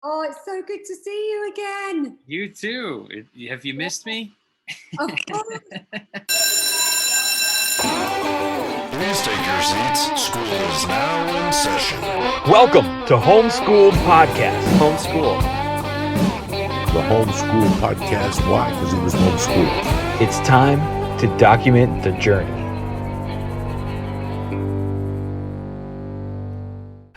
Oh, it's so good to see you again. You too. Have you missed me? Of course. Please take your seats. School is now in session. Welcome to Homeschooled Podcast. Homeschool. The homeschool podcast. Why? Because he was homeschooled. It's time to document the journey.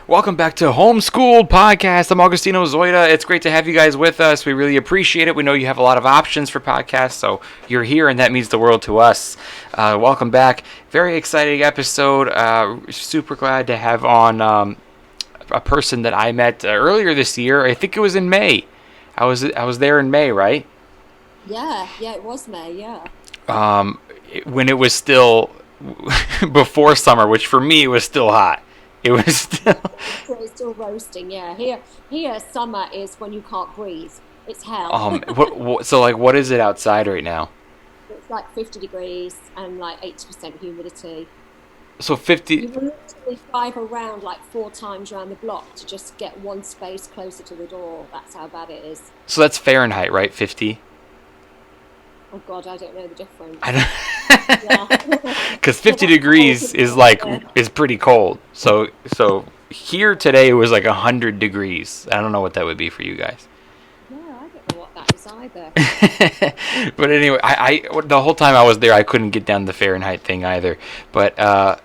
Welcome back to Homeschooled Podcast. I'm Augustino Zoida. It's great to have you guys with us. We really appreciate it. We know you have a lot of options for podcasts, so you're here, and that means the world to us. Welcome back. Very exciting episode. Super glad to have on a person that I met earlier this year. I think it was in May. I was there in May, right? Yeah, it was May, yeah. When it was still before summer, which for me was still hot. It was still... It's still roasting, yeah. Here, summer is when you can't breathe. It's hell. What is it outside right now? It's like 50 degrees and like 80% humidity. So 50... You will literally drive around like 4 times around the block to just get one space closer to the door. That's how bad it is. So that's Fahrenheit, right? 50? Oh God, I don't know the difference. I don't... Because 50 degrees is pretty cold. So here today it was like 100 degrees. I don't know what that would be for you guys. Yeah, I don't know what that is either. But anyway, I the whole time I was there, I couldn't get down the Fahrenheit thing either. But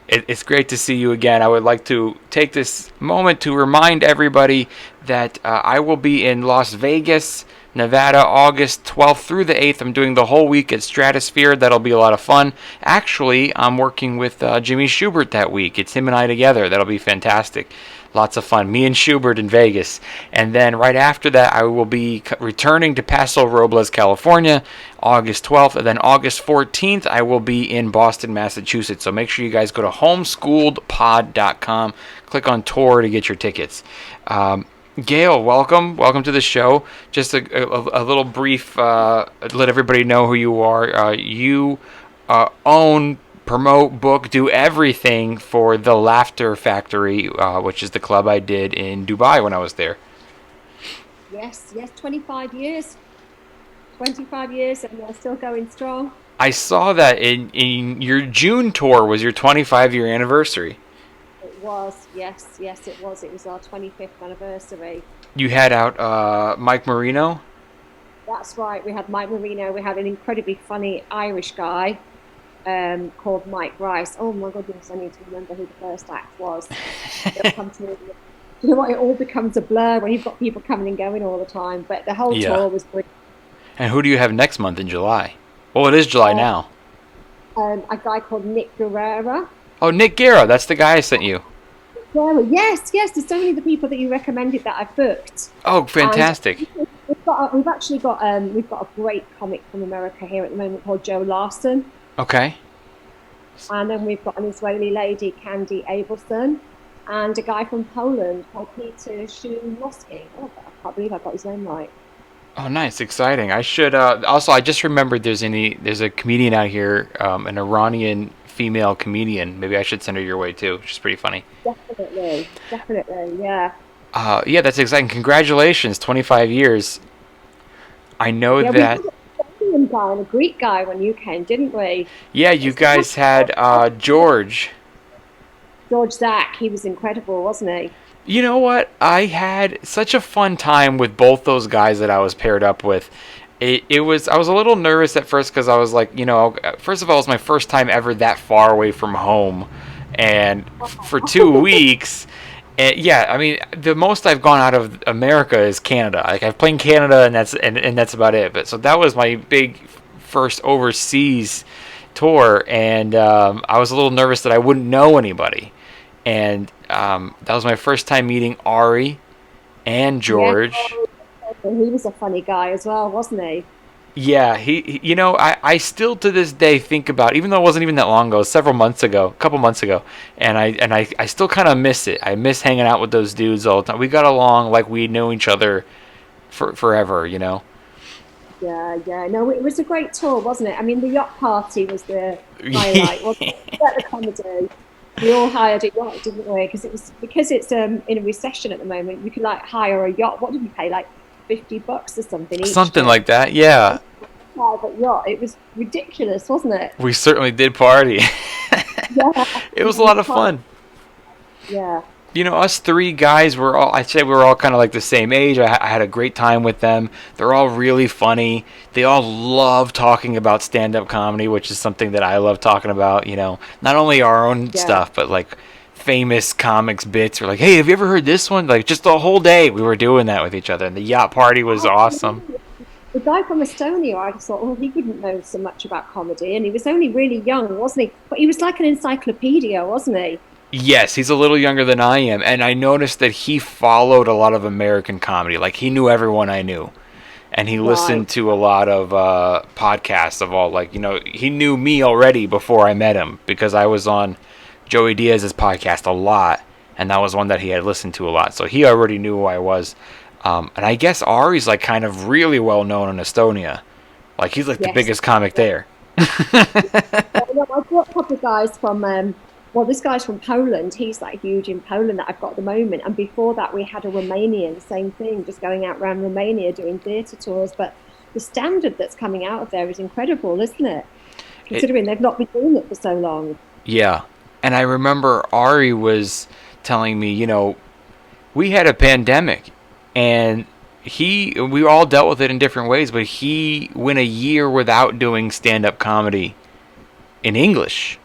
it's great to see you again. I would like to take this moment to remind everybody that I will be in Las Vegas, Nevada, August 12th through the 8th. I'm doing the whole week at Stratosphere. That'll be a lot of fun. Actually, I'm working with Jimmy Schubert that week. It's him and I together. That'll be fantastic. Lots of fun. Me and Schubert in Vegas. And then right after that, I will be returning to Paso Robles, California, August 12th. And then August 14th, I will be in Boston, Massachusetts. So make sure you guys go to homeschooledpod.com. Click on tour to get your tickets. Gail, welcome to the show. Just a little brief, let everybody know who you are. You own, promote, book, do everything for the Laughter Factory, which is the club I did in Dubai when I was there. Yes, 25 years. 25 years and we're still going strong. I saw that in your June tour was your 25-year anniversary. It was, yes, it was. It was our 25th anniversary. You had out Mike Marino? That's right. We had Mike Marino. We had an incredibly funny Irish guy called Mike Rice. Oh my goodness, I need to remember who the first act was. You know what? It all becomes a blur when you've got people coming and going all the time. But the whole tour was brilliant. And who do you have next month in July? Well, it is July now. A guy called Nick Guerrera. Oh, Nick Guerra, that's the guy I sent you. Yes, there's so many of the people that you recommended that I've booked. Oh, fantastic. We've actually got a great comic from America here at the moment called Joe Larson. Okay. And then we've got an Israeli lady, Candy Abelson, and a guy from Poland called Peter Szumowski. Oh, I can't believe I got his name right. Oh, nice, exciting. I should also. I just remembered there's a comedian out here, an Iranian female comedian. Maybe I should send her your way too. Which is pretty funny. Definitely, yeah. Yeah, that's exciting. Congratulations, 25 years. I know that. We had a Serbian guy and a Greek guy when you came, didn't we? Yeah, you guys had George Zach. He was incredible, wasn't he? You know what? I had such a fun time with both those guys that I was paired up with. I was a little nervous at first because I was like, first of all, it was my first time ever that far away from home, and for 2 weeks. And yeah, I mean, the most I've gone out of America is Canada. Like I've played in Canada, and that's about it. But so that was my big first overseas tour, and I was a little nervous that I wouldn't know anybody. And that was my first time meeting Ari and George. Yeah, he was a funny guy as well, wasn't he? Yeah, I still to this day think about, even though it wasn't even that long ago, a couple months ago, and I still kind of miss it. I miss hanging out with those dudes all the time. We got along like we knew each other forever, Yeah. No, it was a great tour, wasn't it? I mean, the yacht party was the highlight, wasn't it? The comedy. We all hired a yacht, didn't we? Because it's in a recession at the moment. You can like hire a yacht. What did we pay? Like $50 or something each Something to like that, yeah. private yacht. It was ridiculous, wasn't it? We certainly did party. Yeah. It was a lot of fun. Yeah. You know, us three guys were all, I'd say we were all kind of like the same age. I had a great time with them. They're all really funny. They all love talking about stand-up comedy, which is something that I love talking about, you know. Not only our own Yeah. stuff, but like famous comics bits. We're like, hey, have you ever heard this one? Like, just the whole day we were doing that with each other. And the yacht party was awesome. The guy from Estonia, I just thought, oh, he wouldn't know so much about comedy. And he was only really young, wasn't he? But he was like an encyclopedia, wasn't he? Yes, he's a little younger than I am. And I noticed that he followed a lot of American comedy. Like, he knew everyone I knew. And he listened Right. to a lot of podcasts of all, like, you know, he knew me already before I met him because I was on Joey Diaz's podcast a lot, and that was one that he had listened to a lot. So he already knew who I was. And I guess Ari's, like, kind of really well known in Estonia. Like, he's, like, the Yes. biggest comic there. Well, I've got a couple of guys from, well, this guy's from Poland. He's like huge in Poland that I've got at the moment. And before that, we had a Romanian, same thing, just going out around Romania doing theatre tours. But the standard that's coming out of there is incredible, isn't it? Considering they've not been doing it for so long. Yeah. And I remember Ari was telling me, you know, we had a pandemic, and we all dealt with it in different ways, but he went a year without doing stand-up comedy in English.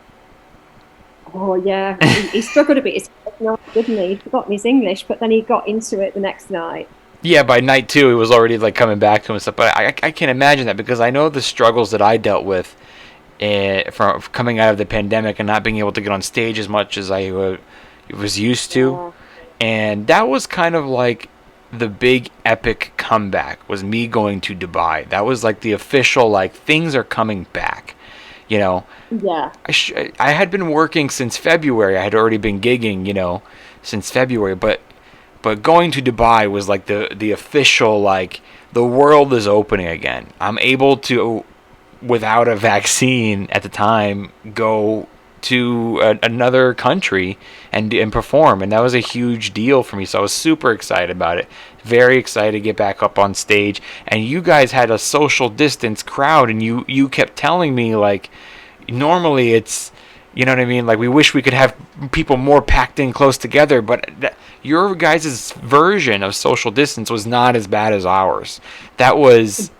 Oh, yeah. He struggled a bit his first night, didn't he? He'd forgotten his English, but then he got into it the next night. Yeah, by night two, he was already like coming back to himself. But I can't imagine that because I know the struggles that I dealt with from coming out of the pandemic and not being able to get on stage as much as I was used to. Yeah. And that was kind of like the big epic comeback was me going to Dubai. That was like the official, like, things are coming back. You know, Yeah. I had been working since February. I had already been gigging, you know, since February. But going to Dubai was like the official, like, the world is opening again. I'm able to, without a vaccine at the time, go to another country and perform, and that was a huge deal for me. So I was super excited about it, very excited to get back up on stage. And you guys had a social distance crowd, and you kept telling me, like, normally it's, you know what I mean, like, we wish we could have people more packed in close together, but your guys' version of social distance was not as bad as ours. That was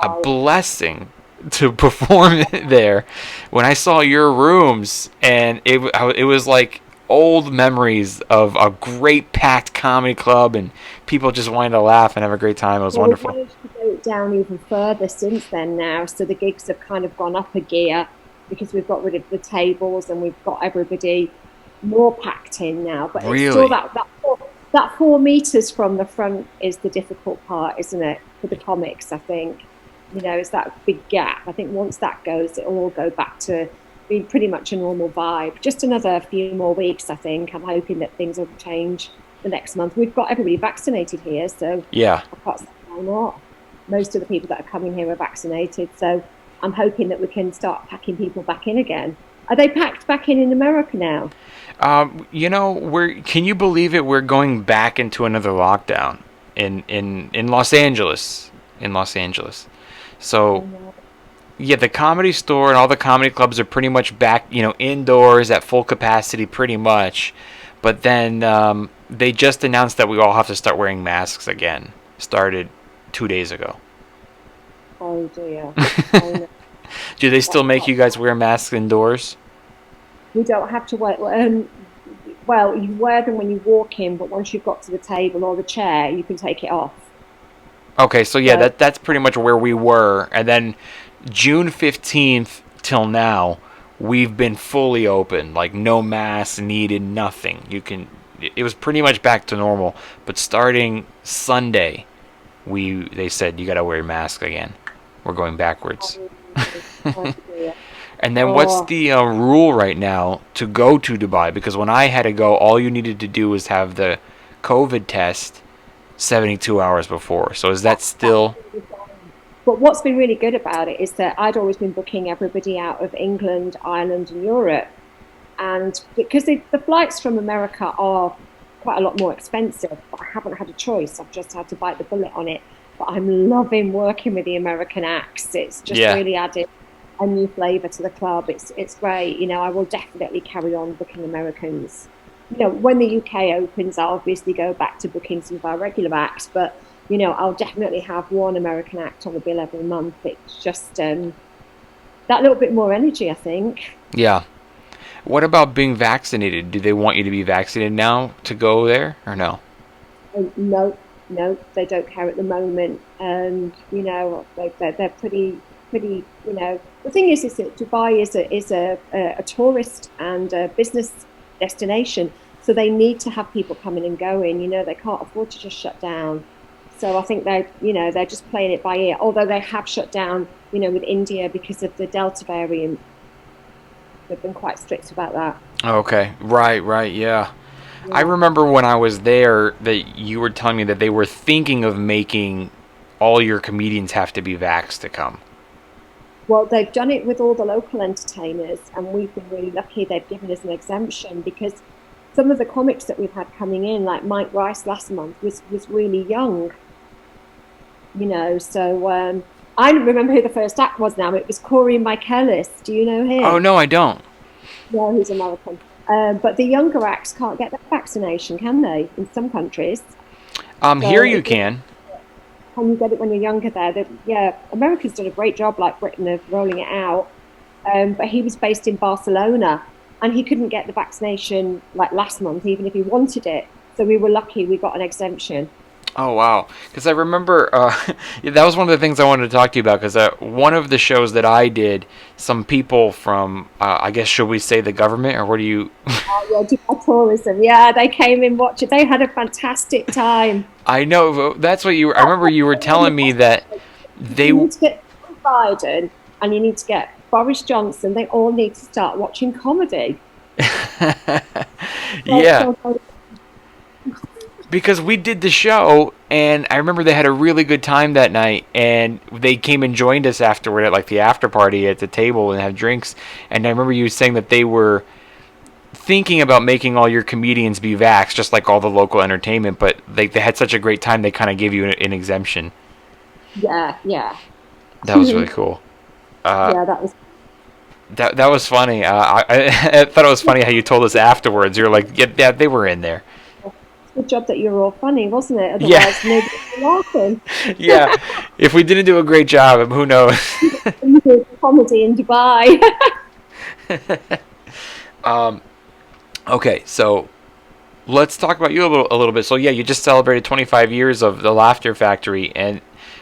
a blessing to perform there. When I saw your rooms, and it was like old memories of a great packed comedy club and people just wanting to laugh and have a great time. It was Well, we've wonderful. managed to go down even further since then now. So the gigs have kind of gone up a gear because we've got rid of the tables and we've got everybody more packed in now. But it's Really? still that 4 meters from the front is the difficult part, isn't it? For the comics, I think. You know, it's that big gap. I think once that goes, it'll all go back to being pretty much a normal vibe. Just another few more weeks, I think. I'm hoping that things will change the next month. We've got everybody vaccinated here, so Yeah. I can't see why not. Most of the people that are coming here are vaccinated, so I'm hoping that we can start packing people back in again. Are they packed back in America now? You know, can you believe it? We're going back into another lockdown in Los Angeles. In Los Angeles. So, yeah, the Comedy Store and all the comedy clubs are pretty much back, you know, indoors at full capacity pretty much. But then they just announced that we all have to start wearing masks again. Started 2 days ago. Oh dear. Oh, no. Do they still make you guys wear masks indoors? We don't have to wear. Well, you wear them when you walk in, but once you've got to the table or the chair, you can take it off. Okay, so yeah, Right. that's pretty much where we were. And then June 15th till now, we've been fully open. Like, no masks needed, nothing. It was pretty much back to normal. But starting Sunday, they said you got to wear a mask again. We're going backwards. Oh, dear. And then what's Oh. the rule right now to go to Dubai? Because when I had to go, all you needed to do was have the COVID test 72 hours before. So is that still... But what's been really good about it is that I'd always been booking everybody out of England, Ireland, and Europe. and because the flights from America are quite a lot more expensive, but I haven't had a choice. I've just had to bite the bullet on it. But I'm loving working with the American acts. It's just really added a new flavour to the club. It's great. You know, I will definitely carry on booking Americans. You know, when the UK opens, I'll obviously go back to booking some of our regular acts, but you know, I'll definitely have one American act on the bill every month. It's just that little bit more energy, I think. Yeah. What about being vaccinated? Do they want you to be vaccinated now to go there, or no? No, they don't care at the moment. And you know, they're pretty. You know, the thing is that Dubai is a tourist and a business destination, so they need to have people coming and going. You know, they can't afford to just shut down. So I think they're just playing it by ear. Although they have shut down, you know, with India because of the Delta variant. They've been quite strict about that. Okay, right, yeah. I remember when I was there that you were telling me that they were thinking of making all your comedians have to be vaxxed to come. Well, they've done it with all the local entertainers, and we've been really lucky. They've given us an exemption because some of the comics that we've had coming in, like Mike Rice last month, was really young. You know, so I don't remember who the first act was now. It was Corey Michaelis. Do you know him? Oh, no, I don't. Yeah, he's American. But the younger acts can't get their vaccination, can they, in some countries? Here you can. Can you get it when you're younger there? Yeah, America's done a great job, like Britain, of rolling it out. But he was based in Barcelona, and he couldn't get the vaccination like last month, even if he wanted it. So we were lucky we got an exemption. Oh, wow. Because I remember that was one of the things I wanted to talk to you about, because one of the shows that I did, some people from, I guess, should we say the government, or what do you... Oh, yeah, Dubai tourism. Yeah, they came in, watch it. They had a fantastic time. I know. That's what you... I remember you were telling me that they... You need to get Biden, and you need to get Boris Johnson. They all need to start watching comedy. Yeah. Because we did the show, and I remember they had a really good time that night, and they came and joined us afterward at like the after party at the table and have drinks. And I remember you saying that they were thinking about making all your comedians be vaxxed, just like all the local entertainment, but they had such a great time they kind of gave you an exemption. Yeah. That was really cool. Yeah, that was. That was funny. I thought it was funny how you told us afterwards. You were like, yeah, they were in there. Good job that you were all funny, wasn't it? Otherwise, nobody was laughing. Yeah, if we didn't do a great job, who knows? Comedy in Dubai. Okay, so let's talk about you a little bit. So yeah, you just celebrated 25 years of the Laughter Factory, and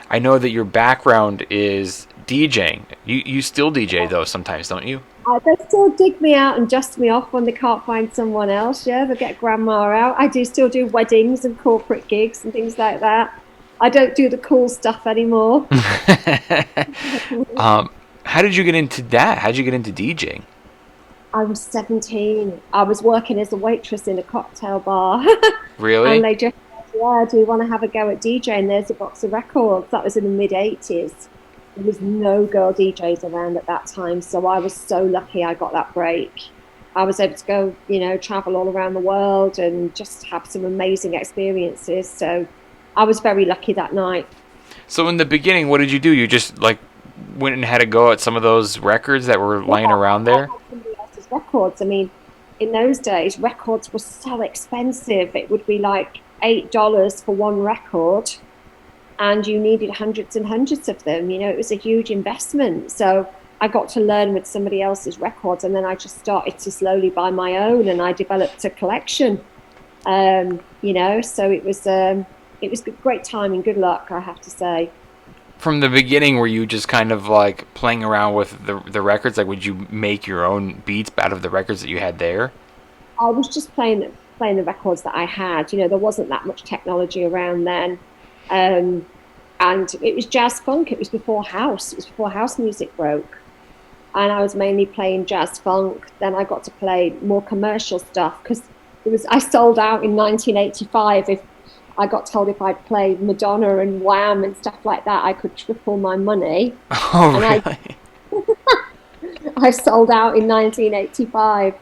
I know that your background is DJing. You still DJ though sometimes, don't you? They still dig me out and dust me off when they can't find someone else. Yeah, they get grandma out. I do still do weddings and corporate gigs and things like that. I don't do the cool stuff anymore. How did you get into that? How did you get into DJing? I was 17. I was working as a waitress in a cocktail bar. Really? And they just said, yeah, do you want to have a go at DJing? There's a box of records. That was in the mid-'80s. There was no girl DJs around at that time, so I was so lucky I got that break. I was able to go, you know, travel all around the world and just have some amazing experiences. So I was very lucky that night. So in the beginning, what did you do? You just like went and had a go at some of those records that were lying around there? I had somebody else's records. I mean, in those days, records were so expensive. It would be like $8 for one record. And you needed hundreds and hundreds of them. You know, it was a huge investment. So I got to learn with somebody else's records, and then I just started to slowly buy my own, and I developed a collection. You know, so it was a great time and good luck, I have to say. From the beginning, were you just kind of like playing around with the records? Like, would you make your own beats out of the records that you had there? I was just playing the records that I had. You know, there wasn't that much technology around then. And it was jazz funk. It was before house. It was before house music broke. And I was mainly playing jazz funk. Then I got to play more commercial stuff because I sold out in 1985. If I got told if I'd play Madonna and Wham and stuff like that, I could triple my money. Oh, really? I sold out in 1985.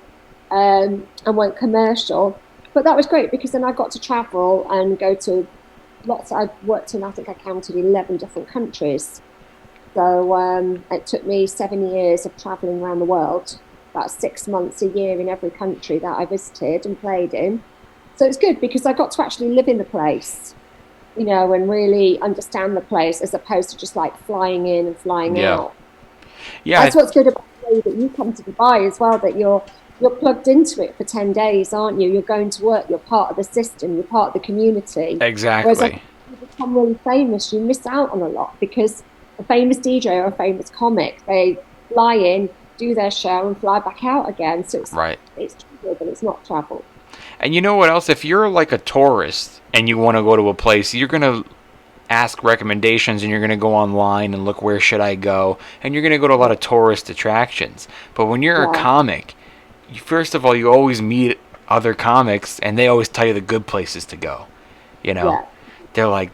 and went commercial. But that was great because then I got to travel and go to lots. I worked in, I think I counted 11 different countries. So it took me 7 years of traveling around the world, about 6 months a year in every country that I visited and played in. So it's good because I got to actually live in the place, you know, and really understand the place as opposed to just like flying in and flying out. Yeah, That's what's good about the way that you come to Dubai as well, that you're plugged into it for 10 days, aren't you? You're going to work, you're part of the system, you're part of the community. exactly. Whereas if you become really famous, you miss out on a lot because a famous DJ or a famous comic, they fly in, do their show and fly back out again. So it's Right. it's travel, but it's not travel. And you know what else? If you're like a tourist and you want to go to a place, you're going to ask recommendations and you're going to go online and look where should I go, and you're going to go to a lot of tourist attractions. But when you're a comic, first of all, you always meet other comics and they always tell you the good places to go. You know, they're like,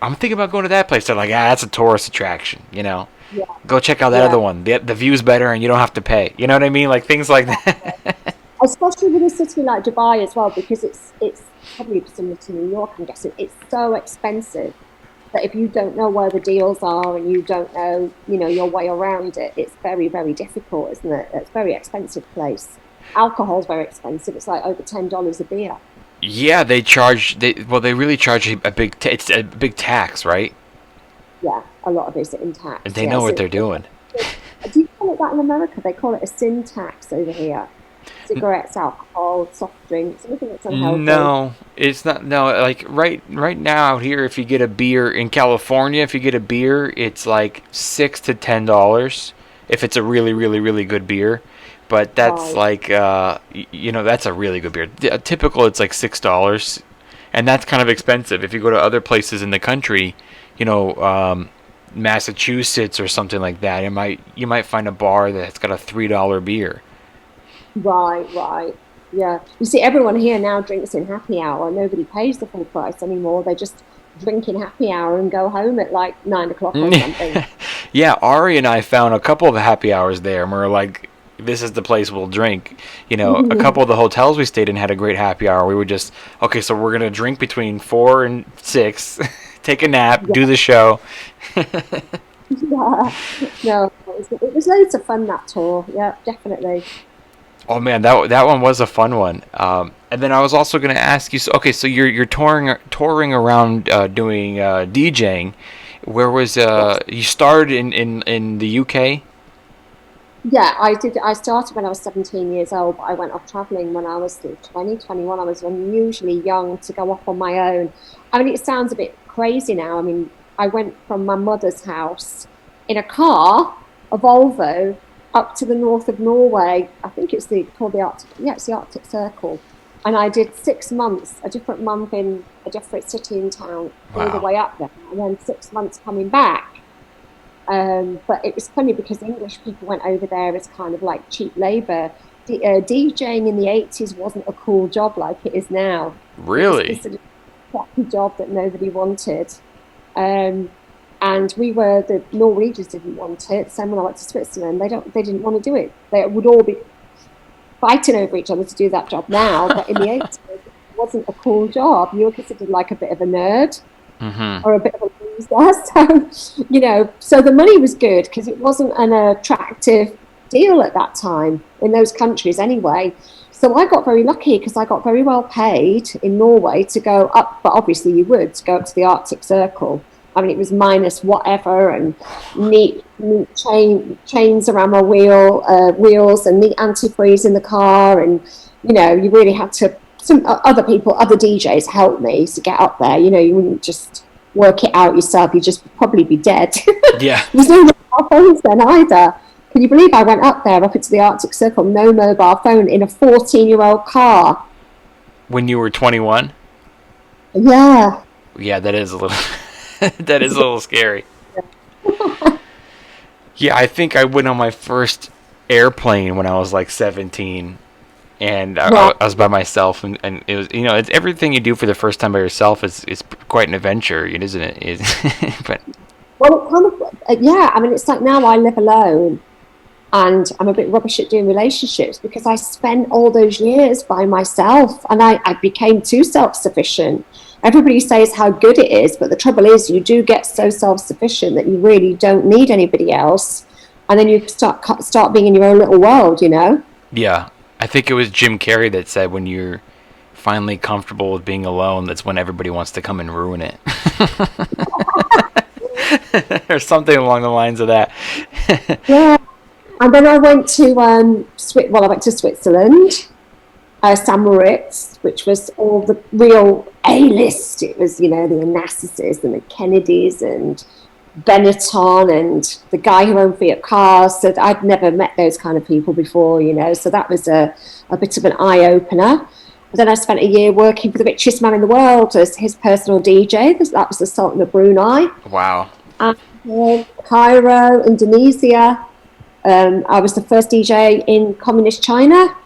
I'm thinking about going to that place. They're like, that's a tourist attraction, you know. Yeah. Go check out that other one. The view's better and you don't have to pay. You know what I mean? Like things like that. Especially with a city like Dubai as well, because it's probably similar to New York, I'm guessing. It's so expensive that if you don't know where the deals are and you don't know, you know, your way around it, it's very, very difficult, isn't it? It's a very expensive place. Alcohol's very expensive. It's like over $10 a beer. Yeah, they really charge a big it's a big tax, right? Yeah, a lot of it's in tax. And they know what they're doing. Do you call it that in America? They call it a sin tax over here. Cigarettes, alcohol, soft drinks, anything that's unhealthy. No, it's not. No, like right now out here, if you get a beer in California, if you get a beer, it's like $6 to $10 if it's a really, really, really good beer. But that's like, you know, that's a really good beer. Typical, it's like $6, and that's kind of expensive. If you go to other places in the country, you know, Massachusetts or something like that, you might find a bar that's got a $3 beer. Right. Yeah. You see, everyone here now drinks in happy hour. Nobody pays the full price anymore. They just drink in happy hour and go home at like 9 o'clock or something. Yeah, Ari and I found a couple of happy hours there, and we're like, this is the place we'll drink. You know, a couple of the hotels we stayed in had a great happy hour. We would just, okay, so we're going to drink between 4 and 6, take a nap, do the show. Yeah. No, it was loads of fun, that tour. Yeah, definitely. Oh man, that one was a fun one. And then I was also going to ask you. So you're touring around doing DJing. Where was you started in the UK? Yeah, I did. I started when I was 17 years old, but I went off traveling when I was 20, 21. I was unusually young to go off on my own. I mean, it sounds a bit crazy now. I mean, I went from my mother's house in a car, a Volvo, up to the north of Norway. I think it's called the Arctic. Yeah, it's the Arctic Circle. And I did 6 months, a different month in a different city and town, all the way up there, and then 6 months coming back. But it was funny because English people went over there as kind of like cheap labour. DJing in the 80s wasn't a cool job like it is now. Really? It was considered a crappy job that nobody wanted. And the Norwegians didn't want it. Same when I went to Switzerland, they didn't want to do it. They would all be fighting over each other to do that job now. But in the 80s, it wasn't a cool job. You were considered like a bit of a nerd or a bit of a loser. So, you know, so the money was good because it wasn't an attractive deal at that time in those countries anyway. So I got very lucky because I got very well paid in Norway to go up, but obviously you would, to go up to the Arctic Circle. I mean, it was minus whatever and neat chains around my wheels and neat antifreeze in the car. And, you know, you really had to, other DJs helped me to get up there. You know, you wouldn't just work it out yourself. You'd just probably be dead. Yeah. There's no mobile phones then either. Can you believe I went up there, up into the Arctic Circle, no mobile phone in a 14-year-old car? When you were 21? Yeah. Yeah, that is a little... that is a little scary. Yeah, I think I went on my first airplane when I was like 17, and I was by myself, and it was, you know, it's everything you do for the first time by yourself is quite an adventure, isn't it? But well, it kind of, yeah. I mean, it's like now I live alone, And I'm a bit rubbish at doing relationships because I spent all those years by myself, and I became too self-sufficient. Everybody says how good it is, but the trouble is you do get so self-sufficient that you really don't need anybody else. And then you start being in your own little world, you know? Yeah. I think it was Jim Carrey that said when you're finally comfortable with being alone, that's when everybody wants to come and ruin it. Or something along the lines of that. Yeah. And then I went to I went to Switzerland, St. Moritz, which was all the real A-list. It was, you know, the Onassis and the Kennedys and Benetton and the guy who owned Fiat cars. So I'd never met those kind of people before, you know. So that was a bit of an eye-opener. And then I spent a year working for the richest man in the world as his personal DJ. That was the Sultan of Brunei. Wow. And Cairo, Indonesia. I was the first DJ in communist China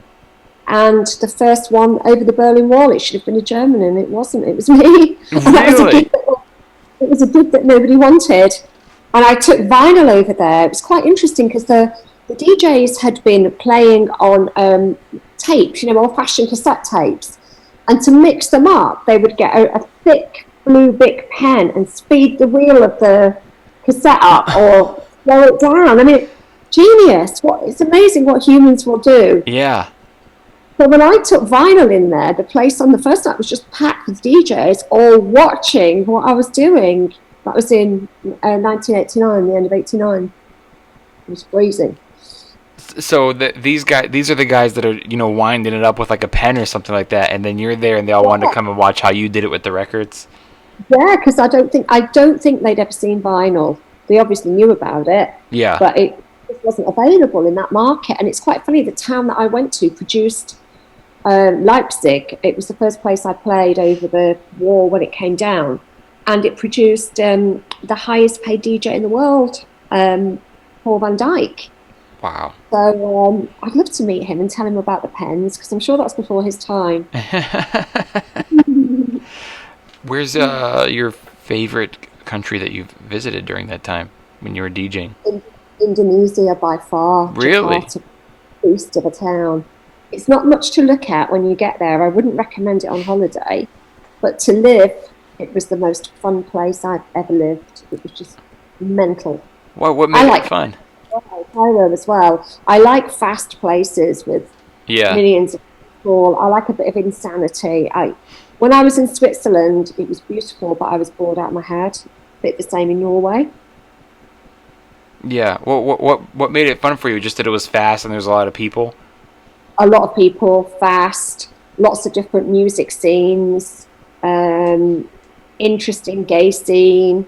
and the first one over the Berlin Wall. It should have been a German, and it wasn't. It was me. Really? It was a gig that nobody wanted. And I took vinyl over there. It was quite interesting because the DJs had been playing on tapes, you know, old-fashioned cassette tapes. And to mix them up, they would get a thick blue Bic pen and speed the wheel of the cassette up or slow it down. I mean, genius. It's amazing what humans will do. Yeah. So when I took vinyl in there, the place on the first night was just packed with DJs all watching what I was doing. That was in 1989, the end of 89. It was freezing. So these are the guys that are, you know, winding it up with like a pen or something like that, and then you're there and they all wanted to come and watch how you did it with the records. Yeah, because I don't think they'd ever seen vinyl. They obviously knew about it. Yeah. But it wasn't available in that market. And it's quite funny, the town that I went to produced Leipzig. It was the first place I played over the wall when it came down. And it produced the highest paid DJ in the world, Paul van Dyk. Wow. So I'd love to meet him and tell him about the pens, because I'm sure that's before his time. Where's your favorite country that you've visited during that time when you were DJing? Indonesia by far. Really? Jakarta, beast of a town. It's not much to look at when you get there. I wouldn't recommend it on holiday, but to live, it was the most fun place I've ever lived. It was just mental. What made it fun? Cairo as well. I like fast places with millions of people. I like a bit of insanity. When I was in Switzerland, it was beautiful, but I was bored out of my head. A bit the same in Norway. Yeah. What made it fun for you? Just that it was fast and there's a lot of people? A lot of people, fast, lots of different music scenes, interesting gay scene,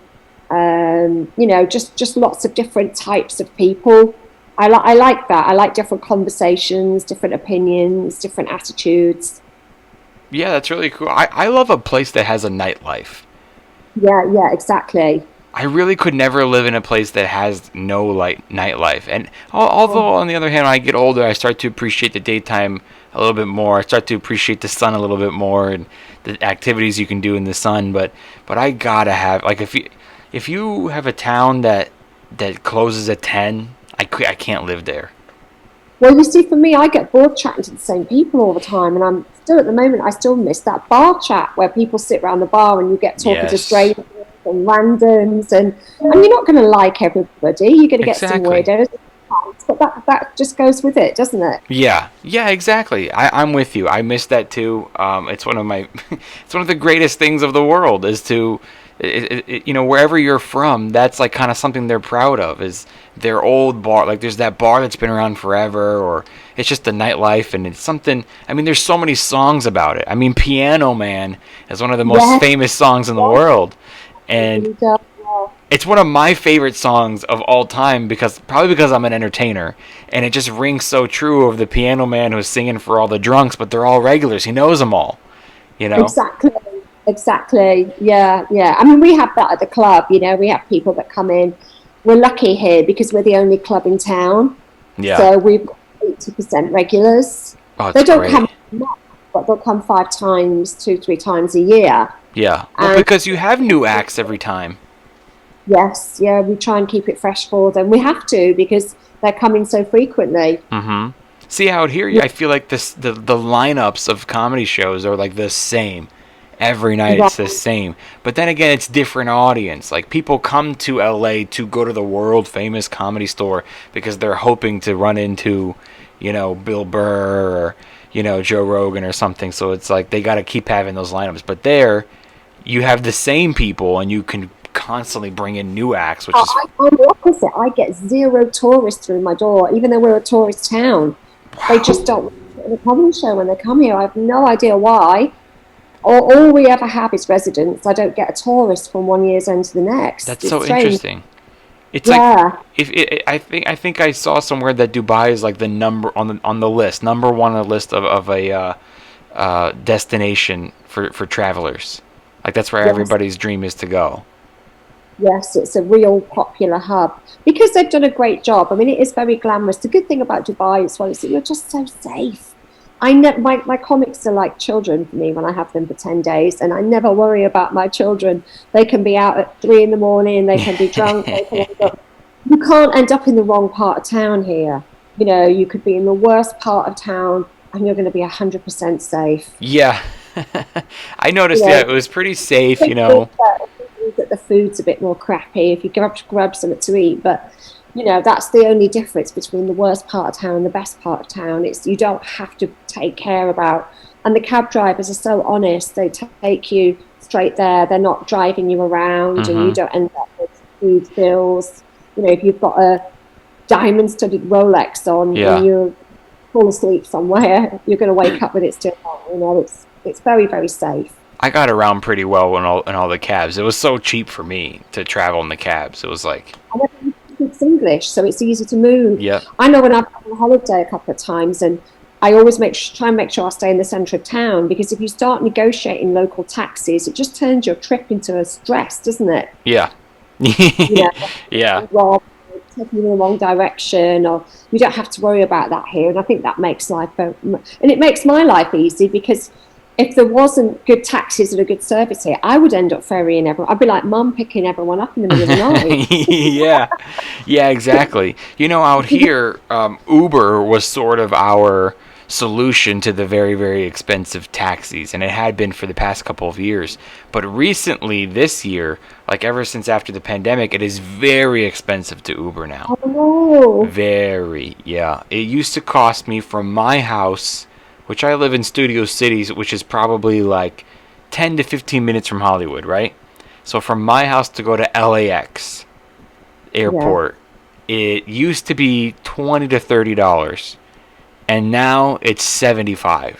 you know, just lots of different types of people. I like that. I like different conversations, different opinions, different attitudes. Yeah, that's really cool. I love a place that has a nightlife. Yeah, exactly. I really could never live in a place that has no nightlife. And although, on the other hand, when I get older, I start to appreciate the daytime a little bit more. I start to appreciate the sun a little bit more and the activities you can do in the sun. But I gotta have, like, if you have a town that closes at 10, I can't live there. Well, you see, for me, I get bored chatting to the same people all the time, and I'm still, at the moment, I still miss that bar chat where people sit around the bar and you get talking to strangers and randoms, and you're not going to like everybody. You're going to get some weirdos, but that just goes with it, doesn't it? Yeah, exactly. I'm with you. I miss that too. It's one of it's one of the greatest things of the world is to. You know, wherever you're from, that's like kind of something they're proud of is their old bar. Like there's that bar that's been around forever, or it's just the nightlife, and it's something. I mean, there's so many songs about it. I mean, Piano Man is one of the most famous songs in the world, and it's one of my favorite songs of all time probably because I'm an entertainer, and it just rings so true of the Piano Man who's singing for all the drunks, but they're all regulars. He knows them all, you know. Exactly. Yeah. I mean, we have that at the club, you know, we have people that come in. We're lucky here because we're the only club in town. Yeah. So we've got 80% regulars. Oh, they don't come much, but they'll come 5 times, 2-3 times a year. Yeah. Well, because you have new acts every time. Yes, yeah, we try and keep it fresh for them. We have to because they're coming so frequently. Mm-hmm. See, out here, I feel like the lineups of comedy shows are like the same. Every night Right. it's the same. But then again, it's different audience. Like, people come to LA to go to the world famous Comedy Store because they're hoping to run into, Bill Burr or, Joe Rogan or something. So it's like they got to keep having those lineups. But there, you have the same people and you can constantly bring in new acts, which is I'm the opposite. I get zero tourists through my door, even though we're a tourist town. They just don't want to sit in a comedy show when they come here. I have no idea why. All we ever have is residents. I don't get a tourist from one year's end to the next. that's It's so strange. interesting. It's Yeah. like I think I saw somewhere that Dubai is like the number on the list, number one on the list of a destination for travelers. Like, that's where Yes. everybody's dream is to go. Yes, it's a real popular hub because they've done a great job. I mean, it is very glamorous. The good thing about Dubai as well is that you're just so safe. My comics are like children for me when I have them for 10 days, and I never worry about my children. They can be out at 3 in the morning, they can be drunk, you can't end up in the wrong part of town here. You could be in the worst part of town and you're going to be 100% safe. Yeah, I noticed. Yeah. Yeah, it was pretty safe. That the food's a bit more crappy if you grab something to eat, but that's the only difference between the worst part of town and the best part of town. It's you don't have to take care about, and the cab drivers are so honest. They take you straight there. They're not driving you around, and you don't end up with food bills. If you've got a diamond-studded Rolex on and you fall asleep somewhere, you're going to wake up with it still on. It's very, very safe. I got around pretty well in all the cabs. It was so cheap for me to travel in the cabs. It was like, I never speaks English, so it's easy to move. yeah, I know when I've been on holiday a couple of times, and I always try and make sure I stay in the centre of town, because if you start negotiating local taxis, it just turns your trip into a stress, doesn't it? yeah, yeah. Rob, taking you in the wrong direction, or you don't have to worry about that here, and I think that makes life, and it makes my life easy, because if there wasn't good taxis and a good service here, I would end up ferrying everyone. I'd be like Mum picking everyone up in the middle of the night. Yeah, exactly. Out here, Uber was sort of our solution to the very, very expensive taxis, and it had been for the past couple of years. But recently, this year, like ever since after the pandemic, it is very expensive to Uber now. Oh, no. Very, yeah. It used to cost me from my house, which I live in Studio City, which is probably like 10 to 15 minutes from Hollywood, right? So from my house to go to LAX airport, it used to be $20 to $30, and now it's $75.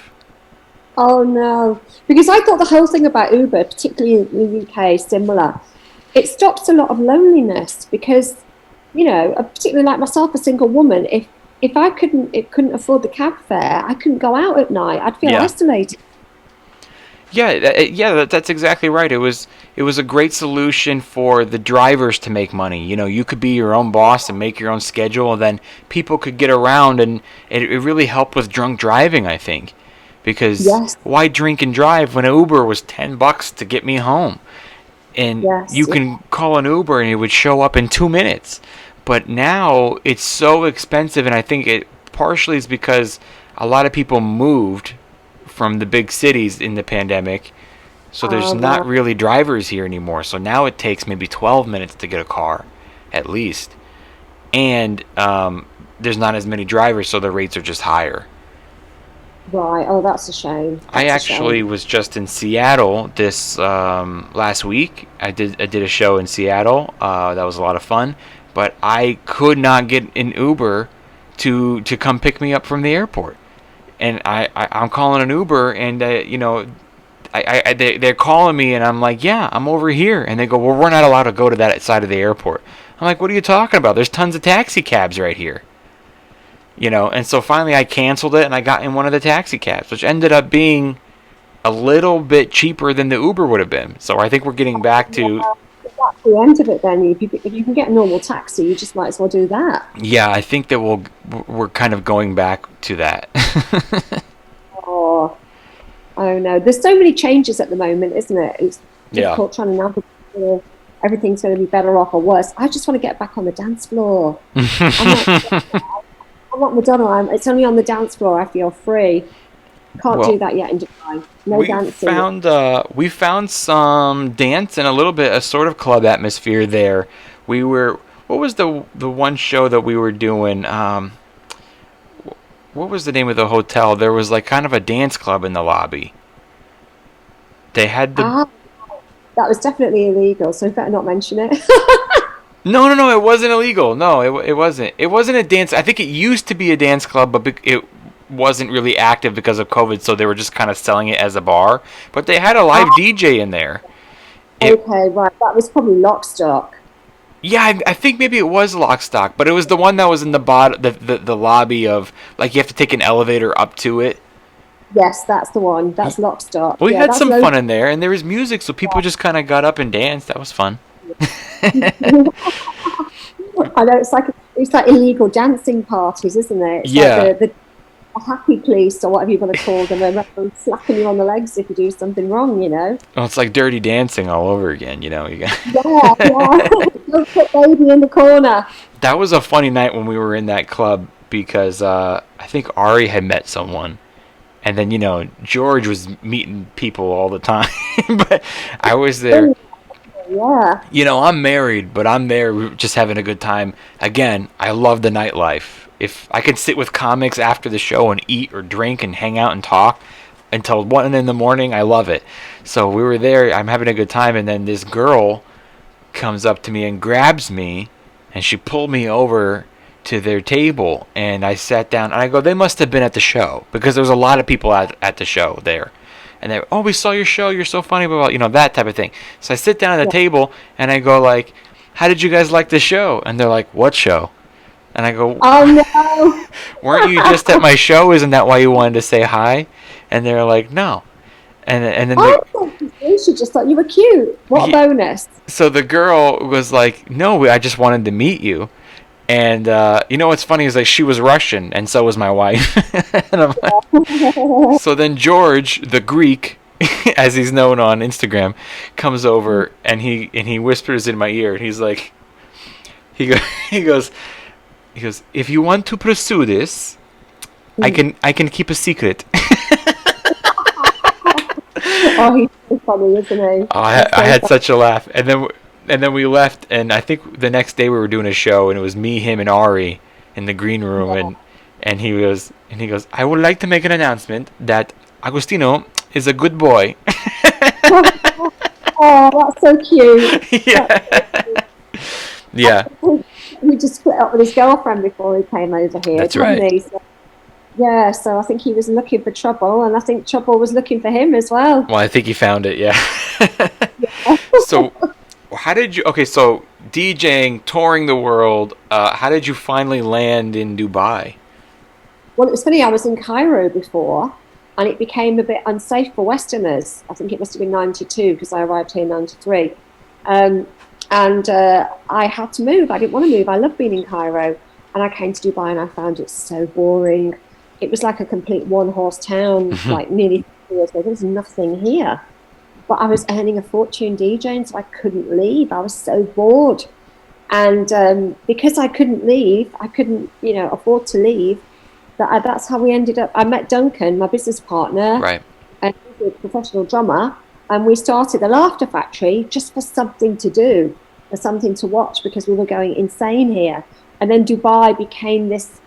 Oh no, because I thought the whole thing about Uber, particularly in the UK, is similar. It stops a lot of loneliness because, particularly like myself, a single woman, if I couldn't afford the cab fare, I couldn't go out at night. I'd feel isolated. Yeah, that's exactly right. It was a great solution for the drivers to make money. You could be your own boss and make your own schedule, and then people could get around, and it really helped with drunk driving, I think. Because why drink and drive when Uber was $10 to get me home? And you can call an Uber and it would show up in 2 minutes. But now it's so expensive, and I think it partially is because a lot of people moved from the big cities in the pandemic, so there's not really drivers here anymore. So now it takes maybe 12 minutes to get a car, at least. And there's not as many drivers, so the rates are just higher. Right. Oh, that's a shame. I actually was just in Seattle this last week. I did a show in Seattle. That was a lot of fun. But I could not get an Uber to come pick me up from the airport, and I'm calling an Uber, and they're calling me, and I'm like, yeah, I'm over here, and they go, well, we're not allowed to go to that side of the airport. I'm like, what are you talking about? There's tons of taxi cabs right here, and so finally I canceled it, and I got in one of the taxi cabs, which ended up being a little bit cheaper than the Uber would have been. So I think we're getting back to. That's the end of it then. If you can get a normal taxi, you just might as well do that. Yeah, I think that we're kind of going back to that. Oh no, there's so many changes at the moment, isn't it? It's difficult trying to navigate everything's going to be better off or worse. I just want to get back on the dance floor. I'm not Madonna. It's only on the dance floor I feel free. Can't do that yet in Dubai. No dancing. We found some dance and a little bit a sort of club atmosphere there. We were. What was the one show that we were doing? What was the name of the hotel? There was like kind of a dance club in the lobby. They had the. That was definitely illegal, so you better not mention it. No, it wasn't illegal. No, it wasn't. It wasn't a dance. I think it used to be a dance club, but it wasn't really active because of COVID, so they were just kind of selling it as a bar. But they had a live DJ in there. Okay, right. That was probably Lock Stock. Yeah, I think maybe it was Lock Stock, but it was the one that was in the lobby of, like, you have to take an elevator up to it. Yes, that's the one. That's Lock Stock. We had some fun in there, and there was music, so people just kind of got up and danced. That was fun. I know it's like illegal dancing parties, isn't it? It's like the happy police or whatever you want to call them. They're slapping you on the legs if you do something wrong, you know. Well, it's like Dirty Dancing all over again, you know. Yeah. Don't put baby in the corner. That was a funny night when we were in that club because I think Ari had met someone. And then, you know, George was meeting people all the time. But I was there. Yeah. You know, I'm married, but I'm there just having a good time. Again, I love the nightlife. If I could sit with comics after the show and eat or drink and hang out and talk until 1 in the morning, I love it. So we were there. I'm having a good time. And then this girl comes up to me and grabs me. And she pulled me over to their table, and I sat down, and I go, they must have been at the show, because there was a lot of people at the show there, and they, we saw your show, you're so funny, blah, blah, you know, that type of thing. So I sit down at the table, and I go like, how did you guys like the show? And they're like, what show? And I go, oh no, weren't you just at my show? Isn't that why you wanted to say hi? And they're like, no. And then she just thought you were cute. What a bonus. So the girl was like, no, I just wanted to meet you. And you know what's funny is like she was Russian, and so was my wife. And I'm like, so then George, the Greek, as he's known on Instagram, comes over and he whispers in my ear, and he's like, he goes, if you want to pursue this, I can keep a secret. Oh, he's so funny, isn't he? Oh, I had such a laugh, and then we left, and I think the next day we were doing a show, and it was me, him, and Ari in the green room, and he goes, I would like to make an announcement that Agostino is a good boy. Oh, that's so cute. Yeah. He just split up with his girlfriend before he came over here. That's right. He? So I think he was looking for trouble, and I think trouble was looking for him as well. Well, I think he found it, yeah. So, how did you... Okay, so DJing, touring the world, how did you finally land in Dubai? Well, it was funny. I was in Cairo before, and it became a bit unsafe for Westerners. I think it must have been 92, because I arrived here in 93. And I had to move. I didn't want to move. I love being in Cairo. And I came to Dubai, and I found it so boring. It was like a complete one-horse town, like nearly 3 years ago. There was nothing here. But I was earning a fortune DJing, so I couldn't leave. I was so bored. And because I couldn't leave, I couldn't, afford to leave. That's how we ended up. I met Duncan, my business partner, right, and he's a professional drummer. And we started the Laughter Factory just for something to do, for something to watch, because we were going insane here. And then Dubai became this,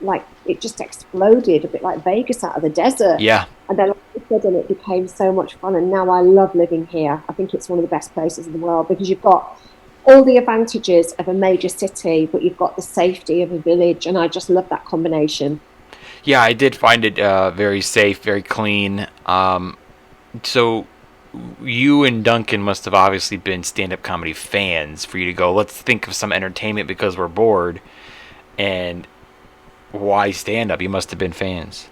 it just exploded, a bit like Vegas out of the desert. Yeah. And then all of a sudden it became so much fun. And now I love living here. I think it's one of the best places in the world, because you've got all the advantages of a major city, but you've got the safety of a village. And I just love that combination. Yeah, I did find it very safe, very clean. So you and Duncan must have obviously been stand-up comedy fans for you to go, let's think of some entertainment because we're bored. And why stand-up? You must have been fans.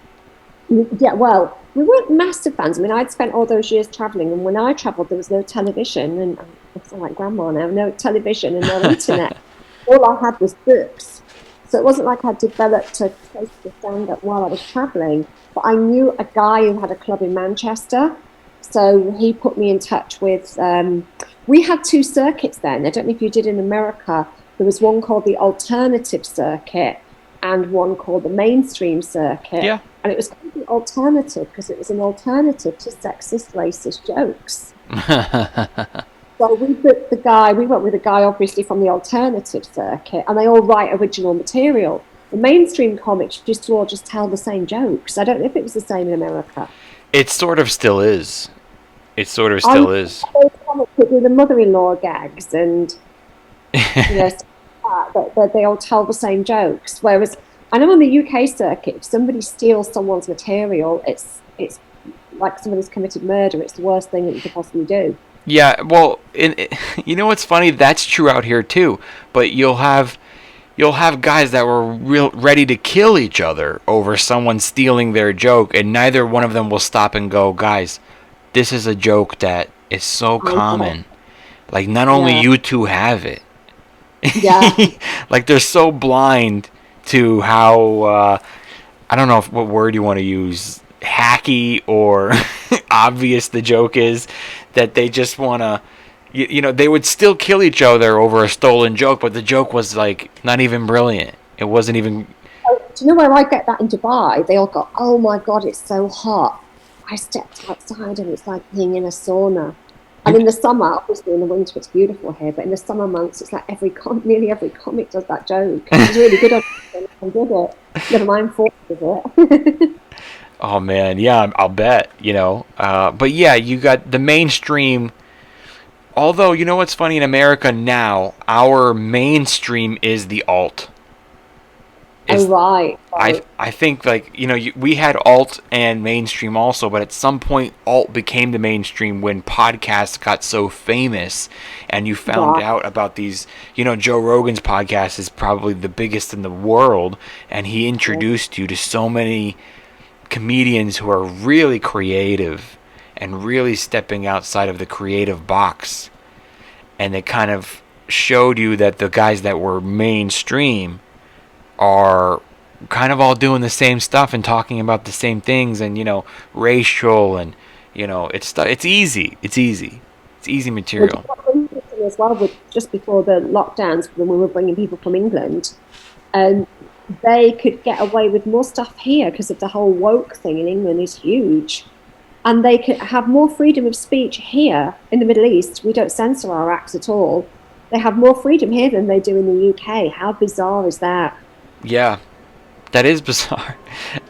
Yeah, well, we weren't massive fans. I mean, I'd spent all those years traveling, and when I traveled, there was no television, and I sound like grandma now, no television and no internet. All I had was books. So it wasn't like I developed a taste for stand-up while I was traveling, but I knew a guy who had a club in Manchester. So he put me in touch with we had two circuits then. I don't know if you did in America. There was one called the alternative circuit and one called the mainstream circuit. Yeah. And it was called the alternative because it was an alternative to sexist, racist jokes. So we went with a guy obviously from the alternative circuit, and they all write original material. The mainstream comics used to all just tell the same jokes. I don't know if it was the same in America. It sort of still is. It sort of still is. Those comics that do the mother-in-law gags and they all tell the same jokes. Whereas I know on the UK circuit, if somebody steals someone's material, it's like somebody's committed murder. It's the worst thing that you could possibly do. Yeah, well, you know what's funny? That's true out here too. But you'll have guys that were ready to kill each other over someone stealing their joke, and neither one of them will stop and go, guys, this is a joke that is so common. Like, not only you two have it. Yeah. Like, they're so blind to how, I don't know what word you want to use, hacky or obvious the joke is, that they just want to, they would still kill each other over a stolen joke, but the joke was, like, not even brilliant. It wasn't even... Do you know where I get that in Dubai? They all go, oh my God, it's so hot. I stepped outside and it's like being in a sauna. And in the summer, obviously in the winter it's beautiful here, but in the summer months it's like nearly every comic does that joke. It's really good on it. I did it. Never mind force of it. Oh man, yeah, I'll bet, but yeah, you got the mainstream. Although, you know what's funny, in America now, our mainstream is the alt. Right. I think, like, we had alt and mainstream also, but at some point alt became the mainstream when podcasts got so famous and you found out about these, Joe Rogan's podcast is probably the biggest in the world, and he introduced you to so many comedians who are really creative and really stepping outside of the creative box, and it kind of showed you that the guys that were mainstream are kind of all doing the same stuff and talking about the same things, and racial, and it's easy material. As well, with just before the lockdowns, when we were bringing people from England, and they could get away with more stuff here because of the whole woke thing in England is huge. And they could have more freedom of speech here in the Middle East. We don't censor our acts at all. They have more freedom here than they do in the UK. How bizarre is that? Yeah, that is bizarre.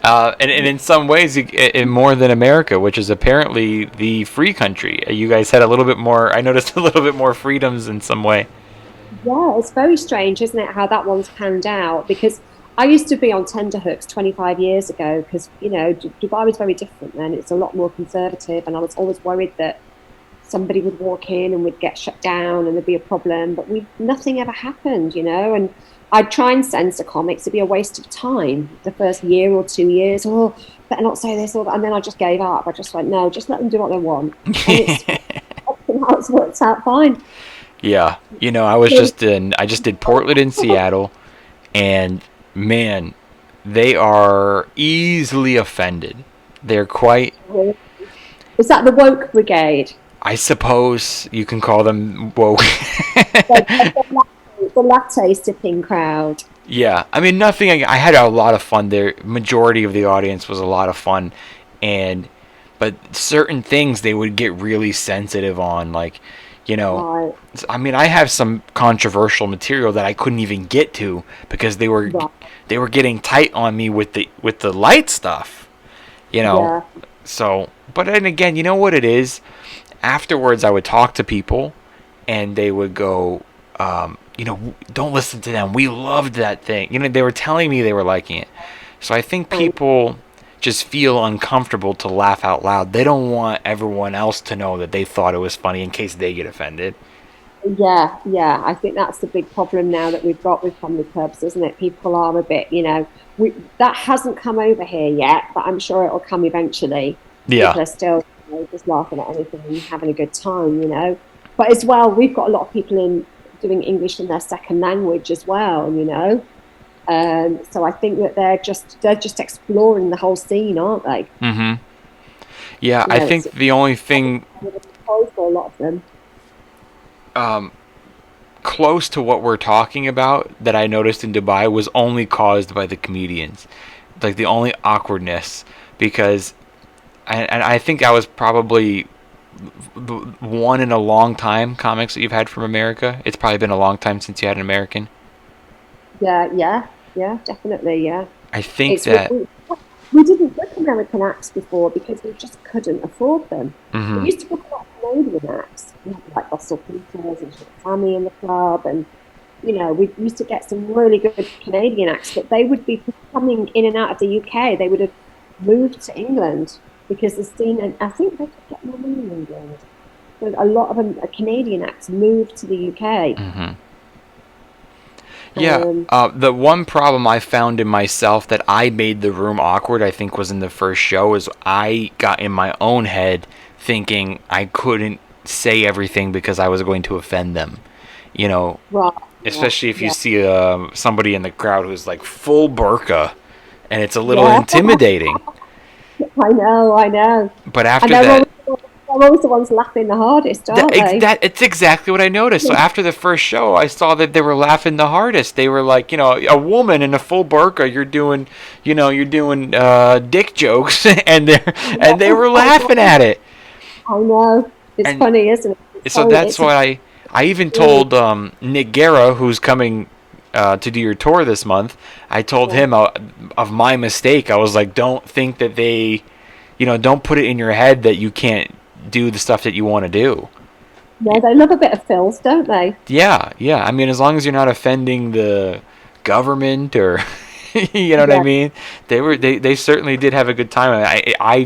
And in some ways, more than America, which is apparently the free country. You guys had a little bit more, I noticed a little bit more freedoms in some way. Yeah, it's very strange, isn't it, how that one's panned out? Because I used to be on tenterhooks 25 years ago because, Dubai was very different then. It's a lot more conservative, and I was always worried that somebody would walk in and we'd get shut down and there'd be a problem. But nothing ever happened, and I'd try and censor comics. It'd be a waste of time the first year or 2 years. Oh, better not say this or that. And then I just gave up. I just went, no, just let them do what they want. And it's worked out fine. Yeah. I just did Portland and Seattle, and man, they are easily offended. They're quite... Is that the woke brigade? I suppose you can call them woke. The latte sipping crowd. Yeah, I mean, I had a lot of fun there. Majority of the audience was a lot of fun, but certain things they would get really sensitive on, like, Right. I mean, I have some controversial material that I couldn't even get to because they were getting tight on me with the light stuff, Yeah. So, but then again, you know what it is? Afterwards, I would talk to people, and they would go, don't listen to them. We loved that thing. They were telling me they were liking it. So I think people just feel uncomfortable to laugh out loud. They don't want everyone else to know that they thought it was funny in case they get offended. Yeah. I think that's the big problem now that we've got with comedy clubs, isn't it? People are a bit, that hasn't come over here yet, but I'm sure it'll come eventually. Yeah. People are still just laughing at anything and having a good time, But as well, we've got a lot of people doing English in their second language as well, So I think that they're just exploring the whole scene, aren't they? Mm-hmm. Yeah, I think the only thing... For a lot of them. close to what we're talking about that I noticed in Dubai was only caused by the comedians. Like the only awkwardness, because I think I was probably one in a long time comics that you've had from America. It's probably been a long time since you had an American. Yeah, definitely, yeah. I think It's that. we didn't book American acts before because we just couldn't afford them. We Mhm. used to book a lot of Canadian acts, like Russell Peters and Sammy in the club, and we used to get some really good Canadian acts, but they would be coming in and out of the UK. They would have moved to England because the scene, and I think they could get more money in England. So a lot of them, Canadian acts moved to the UK. Mhm. Yeah, Um, the one problem I found in myself that I made the room awkward, I think, was in the first show, is I got in my own head thinking I couldn't say everything because I was going to offend them. You know, right, especially if you yeah, see somebody in the crowd who's like full burqa, and it's a little yeah. intimidating. I know. But And after that, they're always the ones laughing the hardest, aren't they? it's exactly what I noticed. So after the first show, I saw that they were laughing the hardest. They were like, a woman in a full burqa, you're doing dick jokes, and they were laughing at it. I know. It's And funny, isn't it? It's so funny. that's why I even Really, told Nick Guerra, who's coming to do your tour this month. I told yeah. him of my mistake. I was like, don't think that don't put it in your head that you can't do the stuff that you want to do. Yeah, they love a bit of filth, don't they? Yeah, yeah. I mean, as long as you're not offending the government or, you know what I Yeah, mean? They certainly did have a good time. I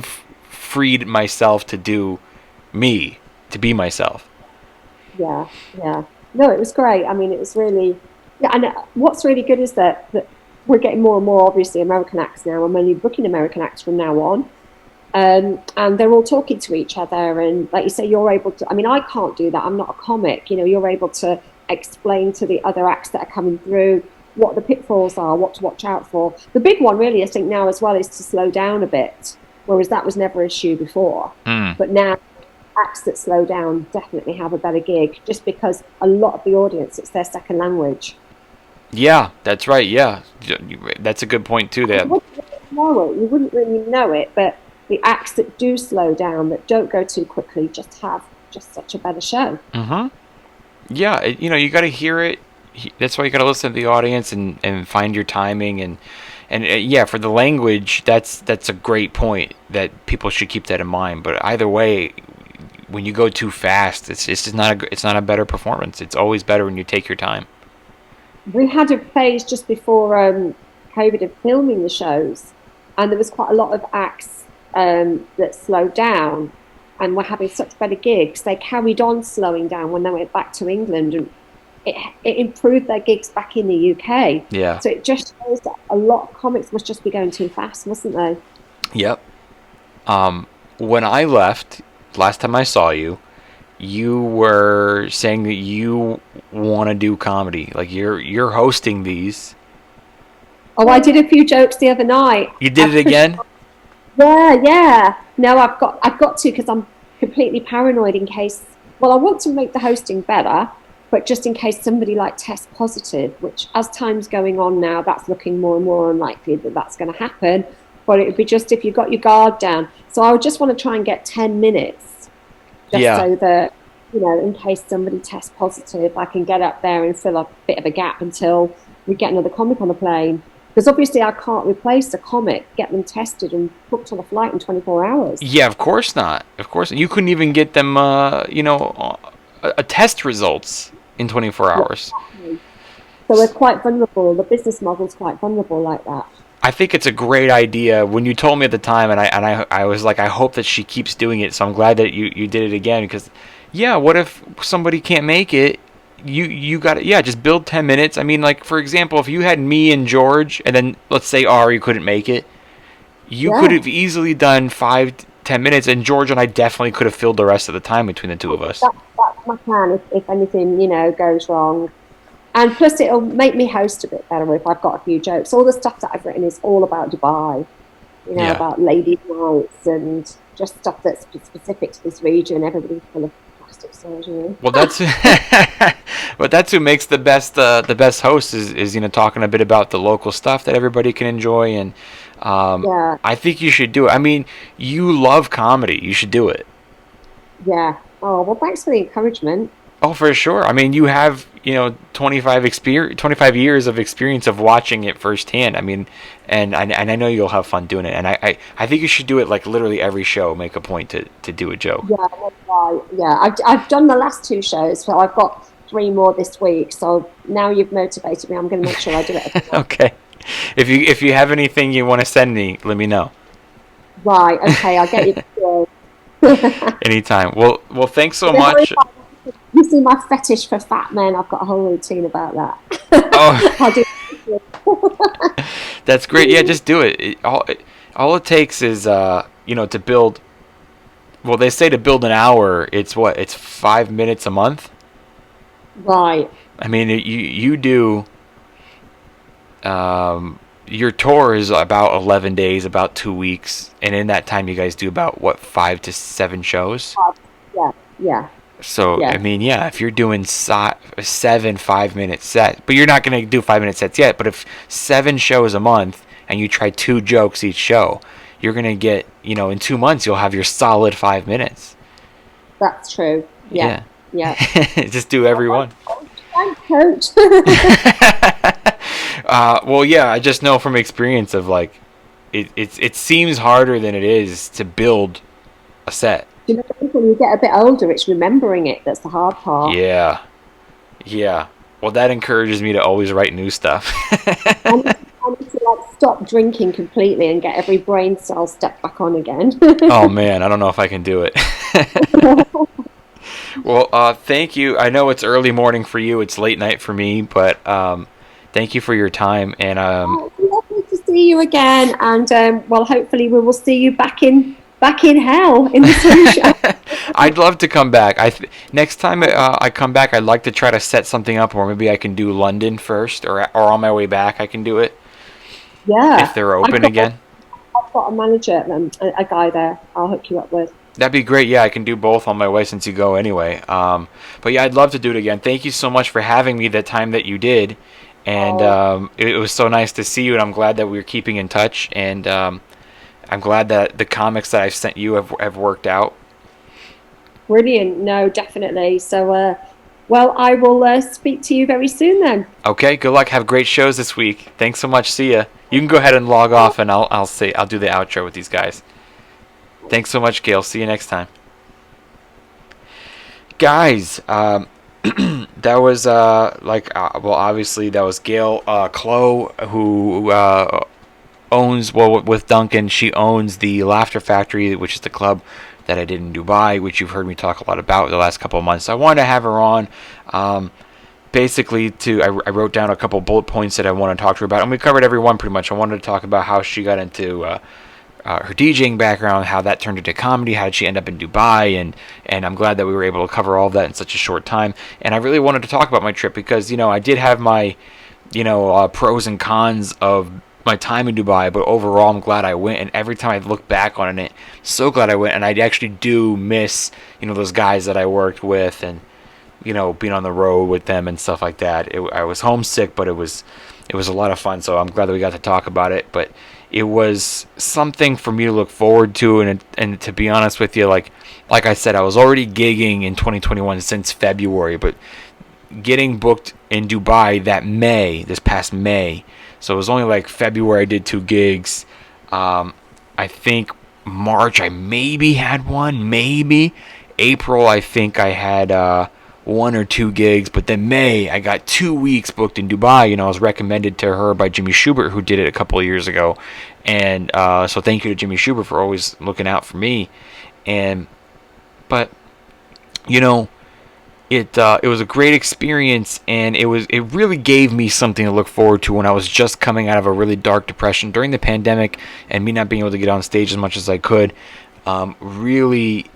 freed myself to do me, to be myself. yeah. No, it was great. I mean, it was really, yeah. And what's really good is that we're getting more and more, obviously, American acts now. I'm only booking American acts from now on. And they're all talking to each other. And like you say, you're able to, I mean, I can't do that. I'm not a comic. You're able to explain to the other acts that are coming through what the pitfalls are, what to watch out for. The big one, really, I think now as well, is to slow down a bit, whereas that was never an issue before. Mm. But now, acts that slow down definitely have a better gig, just because a lot of the audience, it's their second language. Yeah, that's right. Yeah, that's a good point too. You wouldn't really know it. You wouldn't really know it, but the acts that do slow down, that don't go too quickly, just have just such a better show. Mm-hmm. Yeah, you got to hear it. That's why you got to listen to the audience and find your timing and yeah, for the language, that's a great point that people should keep that in mind. But either way, when you go too fast, it's just it's not a better performance. It's always better when you take your time. We had a phase just before COVID of filming the shows, and there was quite a lot of acts that slowed down and were having such better gigs. They carried on slowing down when they went back to England, and it improved their gigs back in the UK. Yeah. So it just shows that a lot of comics must just be going too fast, mustn't they? Yep. When I left last time I saw you, you were saying that you want to do comedy. Like you're hosting these. Oh, I did a few jokes the other night. You did it again? Yeah. No, I've got to, because I'm completely paranoid in case. Well, I want to make the hosting better, but just in case somebody like tests positive, which as time's going on now, that's looking more and more unlikely that that's going to happen. But it would be just if you got your guard down. So I would just want to try and get 10 minutes, just Yeah. so that, in case somebody tests positive, I can get up there and fill a bit of a gap until we get another comic on the plane. Because obviously I can't replace a comic, get them tested and booked on a flight in 24 hours. Yeah, of course not. Of course, you couldn't even get them, a test results in 24 hours. Exactly. So we're quite vulnerable. The business model's quite vulnerable like that. I think it's a great idea. When you told me at the time, and I was like, I hope that she keeps doing it. So I'm glad that you did it again, because, yeah, what if somebody can't make it? You got to, yeah, just build 10 minutes. I mean, like, for example, if you had me and George, and then let's say Ari couldn't make it, you Yeah. could have easily done 5-10 minutes, and George and I definitely could have filled the rest of the time between the two of us. That's my plan if anything, goes wrong. And plus it'll make me host a bit better if I've got a few jokes. All the stuff that I've written is all about Dubai, Yeah. about ladies' rights and just stuff that's specific to this region. Everybody's full of plastic plastic surgery. Well, that's but that's who makes the best host is talking a bit about the local stuff that everybody can enjoy, and Yeah, I think you should do it. I mean, you love comedy, you should do it. yeah. Oh, well, thanks for the encouragement. Oh, for sure. I mean, you have 25 years of experience of watching it firsthand. I mean, and I know you'll have fun doing it, and I think you should do it like literally every show. Make a point to do a joke. Yeah, that's right. Yeah, I've done the last 2 shows, so I've got 3 more this week. So now you've motivated me. I'm going to make sure I do it. Okay. If you have anything you want to send me, let me know. Right. Okay. I'll get you. Anytime. Well, thanks so much. You see my fetish for fat men. I've got a whole routine about that. Oh, I'll do it. that's great. Yeah, just do it. All it takes is to build. Well, they say to build an hour, it's what? It's 5 minutes a month. Right. I mean, you do. Your tour is about 11 days, about 2 weeks, and in that time, you guys do about what 5 to 7 shows. Yeah. Yeah. So Yeah. I mean, yeah, if you're doing 7 5-minute sets, but you're not gonna do 5-minute sets yet. But if 7 shows a month and you try 2 jokes each show, you're gonna get in 2 months you'll have your solid 5 minutes. That's true. Yeah. Yeah. Just do every one. Thanks, coach. Well, yeah, I just know from experience of like, it seems harder than it is to build a set. You know, when you get a bit older, it's remembering it that's the hard part. Yeah. Well, that encourages me to always write new stuff. I need to like stop drinking completely and get every brain cell stepped back on again. Oh man, I don't know if I can do it. Well, thank you. I know it's early morning for you. It's late night for me, but thank you for your time. And Lovely to see you again, and well, hopefully we will see you back in hell in the sunshine. I'd love to come back. Next time I come back, I'd like to try to set something up, or maybe I can do London first, or on my way back I can do it. Yeah, if they're open again. I've got a manager and a guy there. I'll hook you up with. That'd be great. Yeah, I can do both on my way since you go anyway. But yeah, I'd love to do it again. Thank you so much for having me the time that you did, and it was so nice to see you. And I'm glad that we're keeping in touch. And I'm glad that the comics that I've sent you have worked out. Brilliant. No, definitely. So, well, I will speak to you very soon then. Okay. Good luck. Have great shows this week. Thanks so much. See ya. You can go ahead and log off, and I'll do the outro with these guys. Thanks so much, Gail. See you next time. Guys, that was well, obviously that was Gail Clough, who owns, well, with Duncan, she owns the Laughter Factory, which is the club that I did in Dubai, which you've heard me talk a lot about the last couple of months. I wanted to have her on, basically I wrote down a couple bullet points that I want to talk to her about, and we covered every one pretty much. I wanted to talk about how she got into her DJing background, how that turned into comedy, how did she end up in Dubai, and I'm glad that we were able to cover all of that in such a short time. And I really wanted to talk about my trip because, I did have my, pros and cons of my time in Dubai, but overall I'm glad I went, and every time I look back on it, so glad I went. And I actually do miss those guys that I worked with, and being on the road with them and stuff like that. I was homesick, but it was a lot of fun, so I'm glad that we got to talk about it. But it was something for me to look forward to, and to be honest with you, like I said, I was already gigging in 2021 since February, but getting booked in Dubai this past May. So it was only like February I did 2 gigs. I think March I maybe had one, maybe. April I think I had 1 or 2 gigs, but then May I got 2 weeks booked in Dubai. I was recommended to her by Jimmy Schubert, who did it a couple of years ago. And so thank you to Jimmy Schubert for always looking out for me. But it was a great experience, and it really gave me something to look forward to when I was just coming out of a really dark depression during the pandemic, and me not being able to get on stage as much as I could really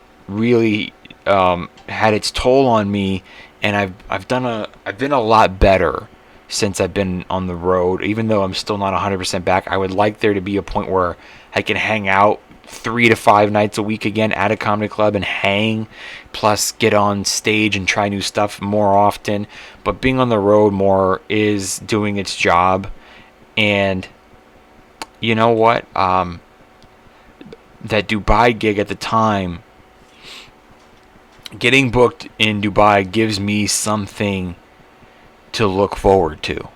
had its toll on me. And I've been a lot better since I've been on the road. Even though I'm still not 100% back, I would like there to be a point where I can hang out 3 to 5 nights a week again at a comedy club and hang, plus get on stage and try new stuff more often. But being on the road more is doing its job. And you know what? That Dubai gig at the time, getting booked in Dubai gives me something to look forward to.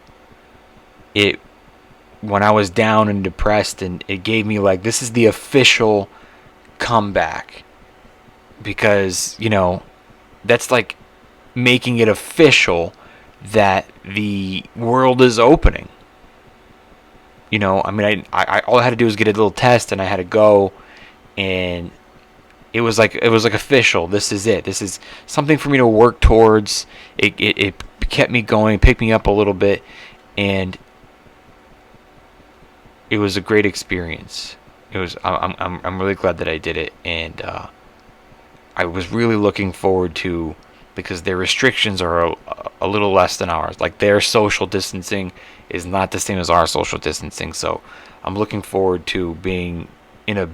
When I was down and depressed, and it gave me like, this is the official comeback, because that's like making it official that the world is opening. I all I had to do was get a little test, and I had to go, and it was like official. This is it. This is something for me to work towards. It kept me going, picked me up a little bit, and it was a great experience. I'm really glad that I did it, and I was really looking forward to, because their restrictions are a little less than ours. Like, their social distancing is not the same as our social distancing. So I'm looking forward to being in a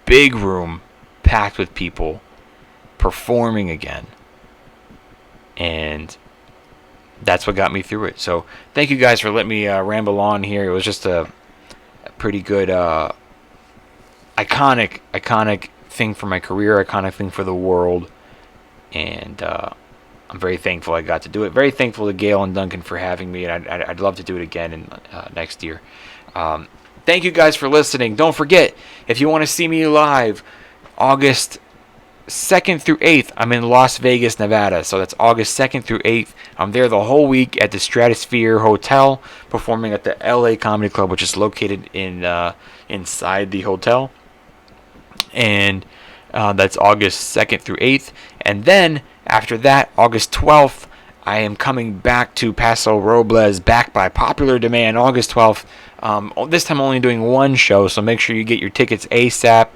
big room packed with people, performing again, and that's what got me through it. So thank you guys for letting me ramble on here. It was just a pretty good iconic thing for my career, iconic thing for the world, and I'm very thankful I got to do it. Very thankful to Gail and Duncan for having me, and I'd love to do it again next year. Thank you guys for listening. Don't forget, if you want to see me live, August 2nd through 8th, I'm in Las Vegas, Nevada. So that's August 2nd through 8th. I'm there the whole week at the Stratosphere Hotel, performing at the LA Comedy Club, which is located inside the hotel. And that's August 2nd through 8th. And then, after that, August 12th, I am coming back to Paso Robles, back by popular demand, August 12th. This time only doing one show, so make sure you get your tickets ASAP.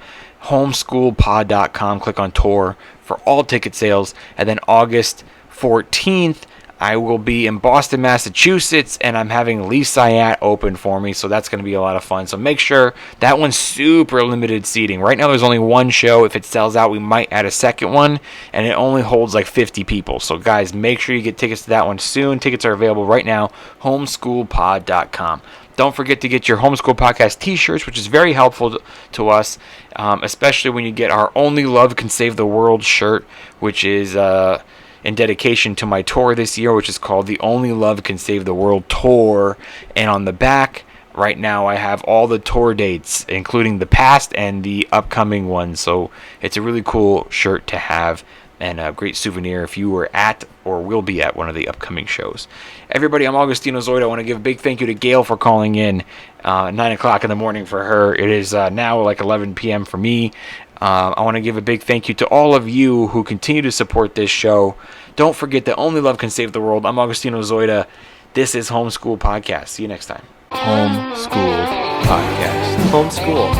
Homeschoolpod.com, click on tour for all ticket sales. And then August 14th, I will be in Boston, Massachusetts, and I'm having Lee Syat open for me, so that's going to be a lot of fun. So make sure, that one's super limited seating. Right now there's only one show. If it sells out, we might add a second one, and it only holds like 50 people. So guys, make sure you get tickets to that one soon. Tickets are available right now, homeschoolpod.com. Don't forget to get your Homeschool Podcast t-shirts, which is very helpful to us, especially when you get our Only Love Can Save the World shirt, which is in dedication to my tour this year, which is called the Only Love Can Save the World Tour. And on the back, right now, I have all the tour dates, including the past and the upcoming ones. So it's a really cool shirt to have, and a great souvenir if you were at or will be at one of the upcoming shows. Everybody, I'm Augustino Zoida. I want to give a big thank you to Gail for calling in 9 o'clock in the morning for her. It is now like 11 p.m. for me. I want to give a big thank you to all of you who continue to support this show. Don't forget that only love can save the world. I'm Augustino Zoida. This is Homeschool Podcast. See you next time. Homeschool Podcast. Homeschool.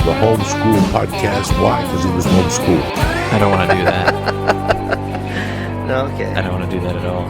The Homeschool Podcast. Why? Because he was homeschooled. I don't want to do that. No, okay. I don't want to do that at all.